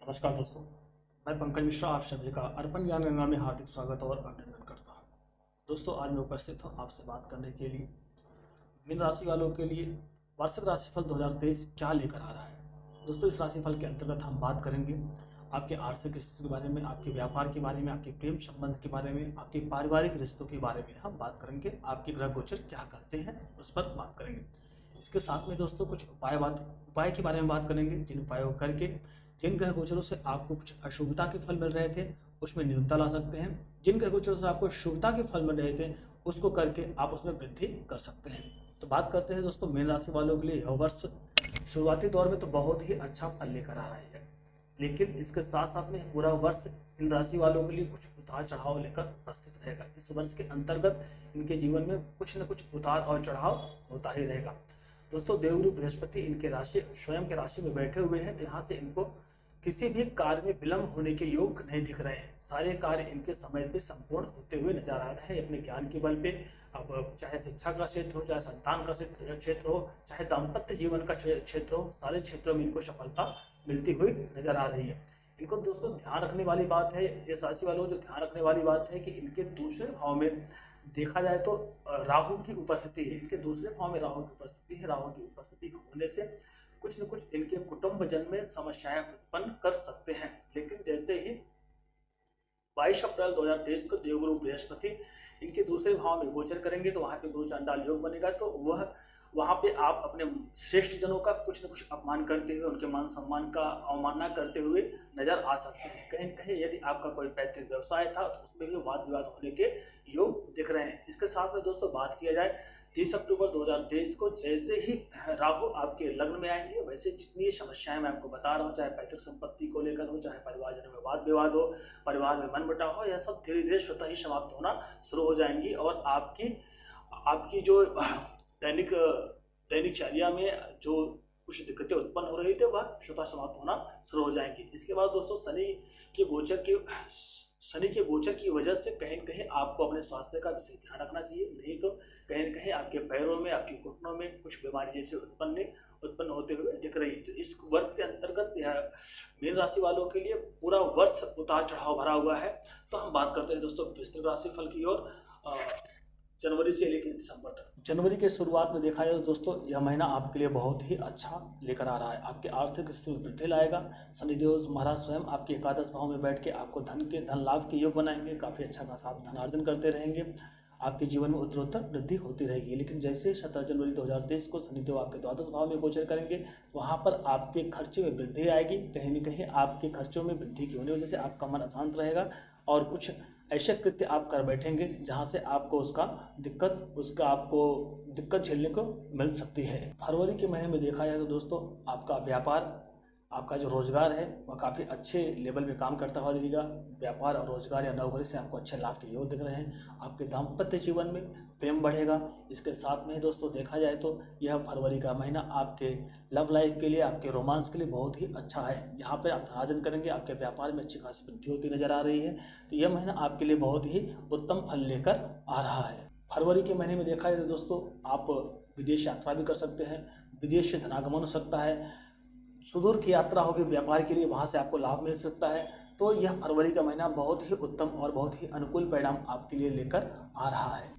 नमस्कार दोस्तों, मैं पंकज मिश्रा आप सभी का अर्पण ज्ञान गंगा में हार्दिक स्वागत और अभिनंदन करता हूं। दोस्तों, आज मैं उपस्थित हूं आपसे बात करने के लिए मीन राशि वालों के लिए वार्षिक राशिफल 2023 क्या लेकर आ रहा है। दोस्तों, इस राशिफल के अंतर्गत हम बात करेंगे आपके आर्थिक स्थिति के बारे में, आपके व्यापार के बारे में, आपके प्रेम संबंध के बारे में, आपके पारिवारिक रिश्तों के बारे में हम बात करेंगे। आपके ग्रह गोचर क्या करते हैं उस पर बात करेंगे। इसके साथ में दोस्तों कुछ उपाय के बारे में बात करेंगे, जिन उपायों करके जिन ग्रह गोचरों से आपको कुछ अशुभता के फल मिल रहे थे उसमें न्यूनता ला सकते हैं। जिन ग्रह गोचरों से आपको शुभता के फल मिल रहे थे उसको करके आप उसमें वृद्धि कर सकते हैं। तो बात करते हैं दोस्तों, मीन राशि वालों के लिए यह वर्ष शुरुआती दौर में तो बहुत ही अच्छा फल लेकर आ रहा है, लेकिन इसके साथ साथ में पूरा वर्ष इन राशि वालों के लिए कुछ उतार चढ़ाव लेकर उपस्थित रहेगा। इस वर्ष के अंतर्गत इनके जीवन में कुछ न कुछ उतार और चढ़ाव होता ही रहेगा। दोस्तों, देवगुरु बृहस्पति इनके राशि स्वयं के राशि में बैठे हुए हैं, तो यहाँ से इनको किसी भी कार्य में विलंब होने के योग नहीं दिख रहे हैं। सारे कार्य इनके समय पे संपूर्ण होते हुए नजर आ रहे हैं अपने ज्ञान के बल पे। अब चाहे शिक्षा का क्षेत्र हो, चाहे संतान का क्षेत्र हो, चाहे दाम्पत्य जीवन का क्षेत्र हो, सारे क्षेत्रों में इनको सफलता मिलती हुई नजर आ रही है। इनको दोस्तों ध्यान रखने वाली बात है, इस राशि वालों को जो ध्यान रखने वाली बात है कि इनके दूसरे भाव में देखा जाए तो राहु की उपस्थिति है। इनके दूसरे भाव में राहु की उपस्थिति है। राहु की उपस्थिति होने से कुछ न कुछ इनके कुटुंब जन में समस्याएं उत्पन्न कर सकते हैं। लेकिन जैसे ही 22 अप्रैल 2023 को देवगुरु बृहस्पति इनके दूसरे भाव में गोचर करेंगे तो वहां पे गुरु चांडाल योग बनेगा, तो वहां पे आप अपने श्रेष्ठ जनों का कुछ न कुछ अपमान करते हुए, उनके मान सम्मान का अवमानना करते हुए नजर आ सकते हैं। कहीं न कहीं यदि आपका कोई पैतृक व्यवसाय था तो उसमें भी वाद विवाद होने के योग दिख रहे हैं। इसके साथ में दोस्तों बात किया जाए 30 अक्टूबर 2023 को जैसे ही राहु आपके लग्न में आएंगे, वैसे जितनी समस्याएं मैं आपको बता रहा हूँ, चाहे पैतृक संपत्ति को लेकर हो, चाहे परिवारजनों में वाद विवाद हो, परिवार में मनमुटाव हो, यह सब धीरे धीरे स्वतः ही समाप्त होना शुरू हो जाएंगी और आपकी जो दैनिकचर्या में जो कुछ दिक्कतें उत्पन्न हो रही थी वह स्वतः समाप्त होना शुरू हो जाएंगी। इसके बाद दोस्तों शनि के गोचर की वजह से कहीं न कहीं आपको अपने स्वास्थ्य का विशेष ध्यान रखना चाहिए, नहीं तो कहीं न कहीं आपके पैरों में, आपके घुटनों में कुछ बीमारी जैसे उत्पन्न होते हुए दिख रही है। तो इस वर्ष के अंतर्गत यह मीन राशि वालों के लिए पूरा वर्ष उतार चढ़ाव भरा हुआ है। तो हम बात करते हैं दोस्तों विस्तृत राशिफल की ओर। जनवरी से लेकर दिसंबर तक, जनवरी के शुरुआत में देखा जाए तो दोस्तों यह महीना आपके लिए बहुत ही अच्छा लेकर आ रहा है। आपके आर्थिक स्थिति में वृद्धि लाएगा। शनिदेव महाराज स्वयं आपके एकादश भाव में बैठ के आपको धन लाभ के योग बनाएंगे। काफ़ी अच्छा खासा आप धनार्जन करते रहेंगे। आपके जीवन में उत्तरोत्तर वृद्धि होती रहेगी। लेकिन जैसे 17 जनवरी 2023 को शनिदेव आपके द्वादश भाव में गोचर करेंगे, वहाँ पर आपके खर्चे में वृद्धि आएगी। कहीं न कहीं आपके खर्चों में वृद्धि की होने की वजह से आपका मन अशांत रहेगा और कुछ ऐसे कृत्य आप कर बैठेंगे जहां से आपको आपको दिक्कत झेलने को मिल सकती है। फरवरी के महीने में देखा जाए तो दोस्तों आपका व्यापार, आपका जो रोजगार है वह काफ़ी अच्छे लेवल में काम करता हुआ दिखेगा। व्यापार और रोजगार या नौकरी से आपको अच्छे लाभ के योग दिख रहे हैं। आपके दाम्पत्य जीवन में प्रेम बढ़ेगा। इसके साथ में दोस्तों देखा जाए तो यह फरवरी का महीना आपके लव लाइफ के लिए, आपके रोमांस के लिए बहुत ही अच्छा है। यहाँ पर आप धनार्जन करेंगे, आपके व्यापार में अच्छी खासी वृद्धि होती नजर आ रही है। तो यह महीना आपके लिए बहुत ही उत्तम फल लेकर आ रहा है। फरवरी के महीने में देखा जाए तो दोस्तों आप विदेश यात्रा भी कर सकते हैं। विदेश से धनागमन हो सकता है। सुदूर की यात्रा होगी व्यापार के लिए, वहाँ से आपको लाभ मिल सकता है। तो यह फरवरी का महीना बहुत ही उत्तम और बहुत ही अनुकूल परिणाम आपके लिए लेकर आ रहा है।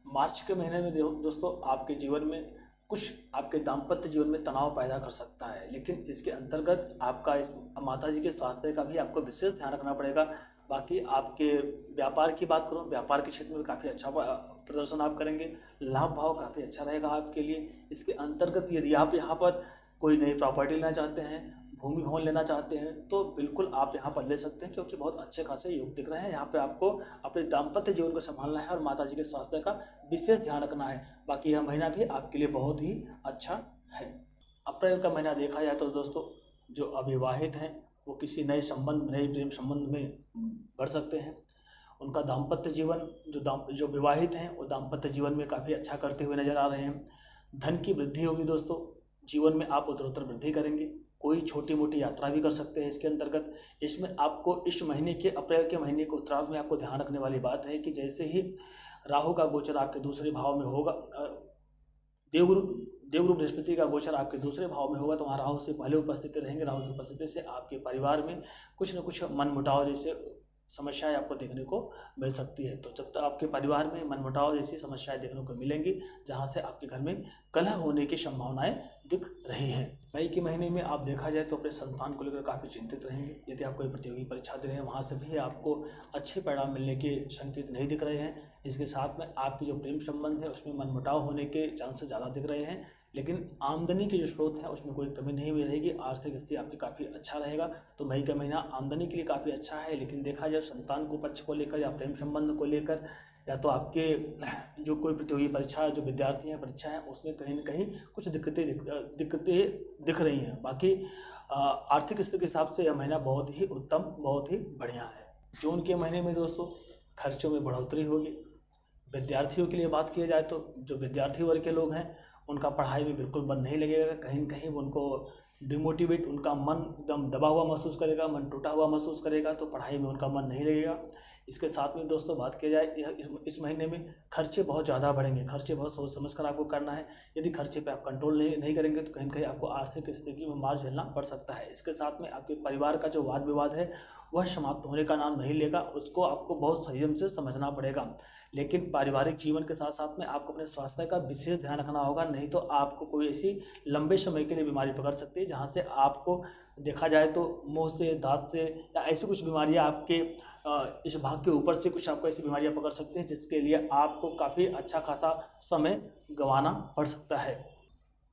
मार्च के महीने में दोस्तों आपके जीवन में कुछ आपके दाम्पत्य जीवन में तनाव पैदा कर सकता है, लेकिन इसके अंतर्गत आपका इस माता जी के स्वास्थ्य का भी आपको विशेष ध्यान रखना पड़ेगा। बाकी आपके व्यापार की बात करूँ, व्यापार के क्षेत्र में काफ़ी अच्छा प्रदर्शन आप करेंगे। लाभ भाव काफ़ी अच्छा रहेगा आपके लिए। इसके अंतर्गत यदि आप यहाँ पर कोई नई प्रॉपर्टी लेना चाहते हैं, भूमि भवन लेना चाहते हैं, तो बिल्कुल आप यहाँ पर ले सकते हैं, क्योंकि बहुत अच्छे खासे योग दिख रहे हैं। यहाँ पे आपको अपने दाम्पत्य जीवन को संभालना है और माता जी के स्वास्थ्य का विशेष ध्यान रखना है। बाकी यह महीना भी आपके लिए बहुत ही अच्छा है। अप्रैल का महीना देखा जाए तो दोस्तों जो अविवाहित हैं वो किसी नए प्रेम संबंध में बढ़ सकते हैं। उनका दाम्पत्य जीवन, जो विवाहित हैं वो दाम्पत्य जीवन में काफ़ी अच्छा करते हुए नजर आ रहे हैं। धन की वृद्धि होगी दोस्तों, जीवन में आप उत्तरोत्तर वृद्धि करेंगे। कोई छोटी मोटी यात्रा भी कर सकते हैं इसके अंतर्गत। इसमें आपको इस महीने के अप्रैल के महीने के उत्तरार्ध में आपको ध्यान रखने वाली बात है कि जैसे ही राहु का गोचर आपके दूसरे भाव में होगा, देवगुरु बृहस्पति का गोचर आपके दूसरे भाव में होगा, तो वहाँ राहु से पहले उपस्थित रहेंगे। राहु की उपस्थिति से आपके परिवार में कुछ न कुछ मनमुटाव जैसे समस्याएं आपको देखने को मिल सकती है। तो जब तक आपके परिवार में मनमुटाव जैसी समस्याएं देखने को मिलेंगी, जहां से आपके घर में कलह होने की संभावनाएं दिख रही हैं। मई के महीने में आप देखा जाए तो अपने संतान को लेकर काफ़ी चिंतित रहेंगे। यदि आप कोई प्रतियोगी परीक्षा दे रहे हैं, वहाँ से भी आपको अच्छे परिणाम मिलने के संकेत नहीं दिख रहे हैं। इसके साथ में आपकी जो प्रेम संबंध है उसमें मनमुटाव होने के चांसेस ज़्यादा दिख रहे हैं। लेकिन आमदनी के जो स्रोत है उसमें कोई कमी नहीं रहेगी। आर्थिक स्थिति आपकी काफ़ी अच्छा रहेगा। तो मई का महीना आमदनी के लिए काफ़ी अच्छा है। लेकिन देखा जाए संतान को पक्ष को लेकर या प्रेम संबंध को लेकर, या तो आपके जो कोई प्रतियोगी परीक्षा जो विद्यार्थी हैं परीक्षा है उसमें कहीं ना कहीं कुछ दिक्कतें दिख रही हैं। बाकी आर्थिक स्थिति के हिसाब से यह महीना बहुत ही उत्तम, बहुत ही बढ़िया है। जून के महीने में दोस्तों खर्चों में बढ़ोतरी होगी। विद्यार्थियों के लिए बात किया जाए तो जो विद्यार्थी वर्ग के लोग हैं उनका पढ़ाई में बिल्कुल मन नहीं लगेगा। कहीं न कहीं उनको डिमोटिवेट, उनका मन एकदम दबा हुआ महसूस करेगा, मन टूटा हुआ महसूस करेगा, तो पढ़ाई में उनका मन नहीं लगेगा। इसके साथ में दोस्तों बात किया जाए इस महीने में खर्चे बहुत ज़्यादा बढ़ेंगे। खर्चे बहुत सोच समझ कर आपको करना है। यदि खर्चे पे आप कंट्रोल नहीं करेंगे तो कहीं न कहीं आपको आर्थिक स्थिति में मार झेलना पड़ सकता है। इसके साथ में आपके परिवार का जो वाद विवाद है वह समाप्त होने का नाम नहीं लेगा। उसको आपको बहुत संयम से समझना पड़ेगा। लेकिन पारिवारिक जीवन के साथ साथ में आपको अपने स्वास्थ्य का विशेष ध्यान रखना होगा, नहीं तो आपको कोई ऐसी लंबे समय के लिए बीमारी पकड़ सकती है जहाँ से आपको देखा जाए तो मुंह से, दांत से या ऐसी कुछ बीमारियाँ आपके इस भाग के ऊपर से कुछ आपको ऐसी बीमारियाँ पकड़ सकती हैं जिसके लिए आपको काफ़ी अच्छा खासा समय गंवाना पड़ सकता है।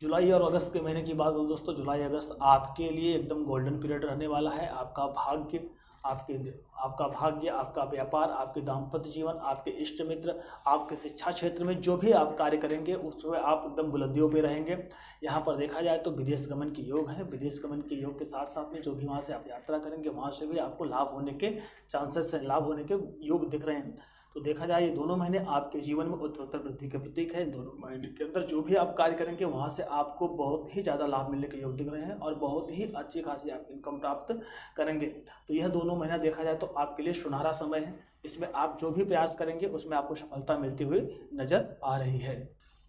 जुलाई और अगस्त के महीने की बात करूँ दोस्तों, जुलाई अगस्त आपके लिए एकदम गोल्डन पीरियड रहने वाला है। आपका भाग्य, आपका व्यापार, आपके दाम्पत्य जीवन, इष्ट इष्ट मित्र, आपके शिक्षा क्षेत्र में जो भी आप कार्य करेंगे उसमें आप एकदम बुलंदियों पे रहेंगे। यहाँ पर देखा जाए तो विदेश गमन के योग हैं। विदेश गमन के योग के साथ साथ में जो भी वहाँ से आप यात्रा करेंगे वहाँ से भी आपको लाभ होने के चांसेस, लाभ होने के योग दिख रहे हैं। तो देखा जाए ये दोनों महीने आपके जीवन में उत्तरोत्तर वृद्धि के प्रतीक है। दोनों महीने के अंदर जो भी आप कार्य करेंगे वहाँ से आपको बहुत ही ज़्यादा लाभ मिलने के योग दिख रहे हैं और बहुत ही अच्छी खासी आप इनकम प्राप्त करेंगे। तो यह दोनों महीना देखा जाए तो आपके लिए सुनहरा समय है। इसमें आप जो भी प्रयास करेंगे उसमें आपको सफलता मिलती हुई नजर आ रही है।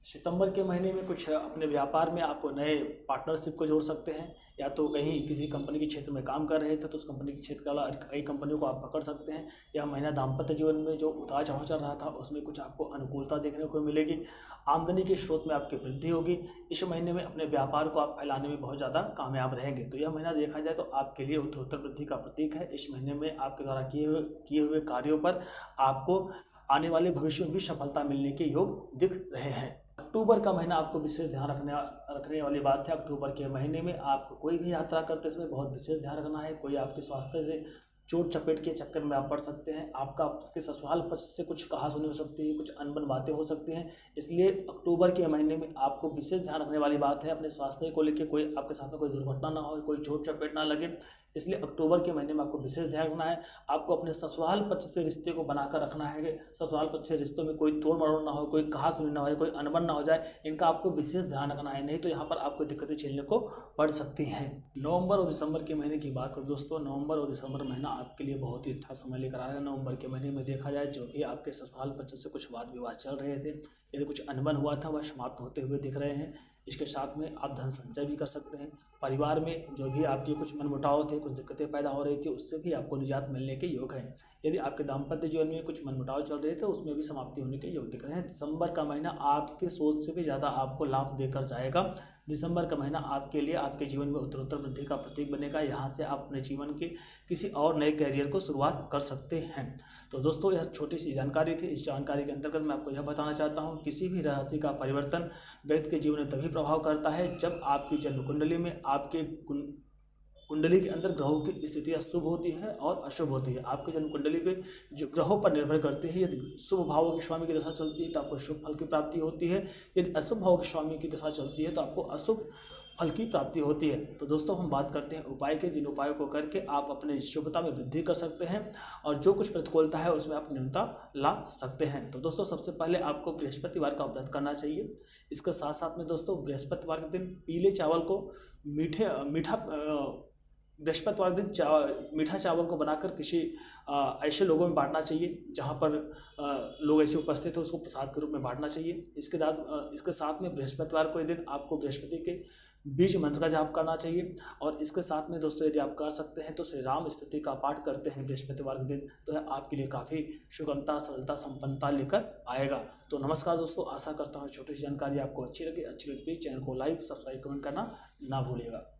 सितंबर के महीने में कुछ अपने व्यापार में आप नए पार्टनरशिप को जोड़ सकते हैं, या तो कहीं किसी कंपनी के क्षेत्र में काम कर रहे थे तो उस कंपनी के क्षेत्र वाला कई कंपनियों को आप पकड़ सकते हैं। यह महीना दाम्पत्य जीवन में जो उतार चढ़ाव चल रहा था उसमें कुछ आपको अनुकूलता देखने को मिलेगी। आमदनी के स्रोत में आपकी वृद्धि होगी। इस महीने में अपने व्यापार को आप फैलाने में बहुत ज़्यादा कामयाब रहेंगे। तो यह महीना देखा जाए तो आपके लिए उत्तरोत्तर वृद्धि का प्रतीक है। इस महीने में आपके द्वारा किए हुए कार्यों पर आपको आने वाले भविष्य में भी सफलता मिलने के योग दिख रहे हैं। अक्टूबर का महीना आपको विशेष ध्यान रखने वाली बात है। अक्टूबर के महीने में आपको कोई भी यात्रा करते समय बहुत विशेष ध्यान रखना है। कोई आपके स्वास्थ्य से चोट चपेट के चक्कर में आप पड़ सकते हैं। आपके ससुराल पक्ष से कुछ कहासुनी हो सकती है, कुछ अनबन बातें हो सकती हैं। इसलिए अक्टूबर के महीने में आपको विशेष ध्यान रखने वाली बात है। अपने स्वास्थ्य को लेकर कोई आपके साथ में कोई दुर्घटना ना हो, कोई चोट चपेट ना लगे, इसलिए अक्टूबर के महीने में आपको विशेष ध्यान रखना है। आपको अपने ससुराल पक्ष से रिश्ते को बनाकर रखना है। ससुराल पक्ष से रिश्तों में कोई तोड़ मरोड़ ना हो, कोई कहासुनी ना हो, कोई अनबन ना हो जाए, इनका आपको विशेष ध्यान रखना है। नहीं तो यहाँ पर आपको दिक्कतें झेलने को पड़ सकती हैं। नवंबर और दिसंबर के महीने की बात करूँ दोस्तों, नवंबर और दिसंबर महीना आपके लिए बहुत ही अच्छा समय लेकर आ रहा है। नवंबर के महीने में देखा जाए जो भी आपके ससुराल पक्ष से कुछ वाद विवाद चल रहे थे, यदि कुछ अनबन हुआ था, वह समाप्त होते हुए दिख रहे हैं। इसके साथ में आप धन संचय भी कर सकते हैं। परिवार में जो भी आपके कुछ मनमुटाव थे, कुछ दिक्कतें पैदा हो रही थी, उससे भी आपको निजात मिलने के योग हैं। यदि आपके दाम्पत्य जीवन में कुछ मनमुटाव चल रहे थे उसमें भी समाप्ति होने के योग दिख रहे हैं। दिसंबर का महीना आपके सोच से भी ज़्यादा आपको लाभ देकर जाएगा। दिसंबर का महीना आपके लिए आपके जीवन में उत्तरोत्तर वृद्धि का प्रतीक बनेगा। यहाँ से आप अपने जीवन के किसी और नए करियर को शुरुआत कर सकते हैं। तो दोस्तों यह छोटी सी जानकारी थी। इस जानकारी के अंतर्गत मैं आपको यह बताना चाहता हूँ, किसी भी राशि का परिवर्तन व्यक्ति के जीवन में तभी प्रभाव करता है जब आपकी जन्म कुंडली में आपके कुंडली के अंदर ग्रहों की स्थितियाँ शुभ होती है और अशुभ होती है। आपके जन्म कुंडली पे जो ग्रहों पर निर्भर करती है। यदि शुभ भावों के स्वामी की दशा चलती है तो आपको शुभ फल की प्राप्ति होती है। यदि अशुभ भाव के स्वामी की दशा चलती है तो आपको अशुभ फल की प्राप्ति होती है। तो दोस्तों हम बात करते हैं उपाय के, जिन उपायों को करके आप अपने शुभता में वृद्धि कर सकते हैं और जो कुछ प्रतिकूलता है उसमें आप न्यूनता ला सकते हैं। तो दोस्तों सबसे पहले आपको बृहस्पतिवार का व्रत करना चाहिए। इसके साथ साथ में दोस्तों बृहस्पतिवार के दिन पीले चावल को बृहस्पतिवार दिन मीठा चावल को बनाकर किसी ऐसे लोगों में बांटना चाहिए जहाँ पर लोग ऐसे उपस्थित हो, उसको प्रसाद के रूप में बांटना चाहिए। इसके साथ में बृहस्पतिवार को दिन आपको बृहस्पति के बीज मंत्र का जाप करना चाहिए। और इसके साथ में दोस्तों यदि आप कर सकते हैं तो श्री राम स्तुति का पाठ करते हैं बृहस्पतिवार के दिन, तो यह आपके लिए काफ़ी सुगमता, सरलता, संपन्नता लेकर आएगा। तो नमस्कार दोस्तों, आशा करता हूँ छोटी सी जानकारी आपको अच्छी लगी। प्लीज़ चैनल को लाइक, सब्सक्राइब, कमेंट करना ना भूलिएगा।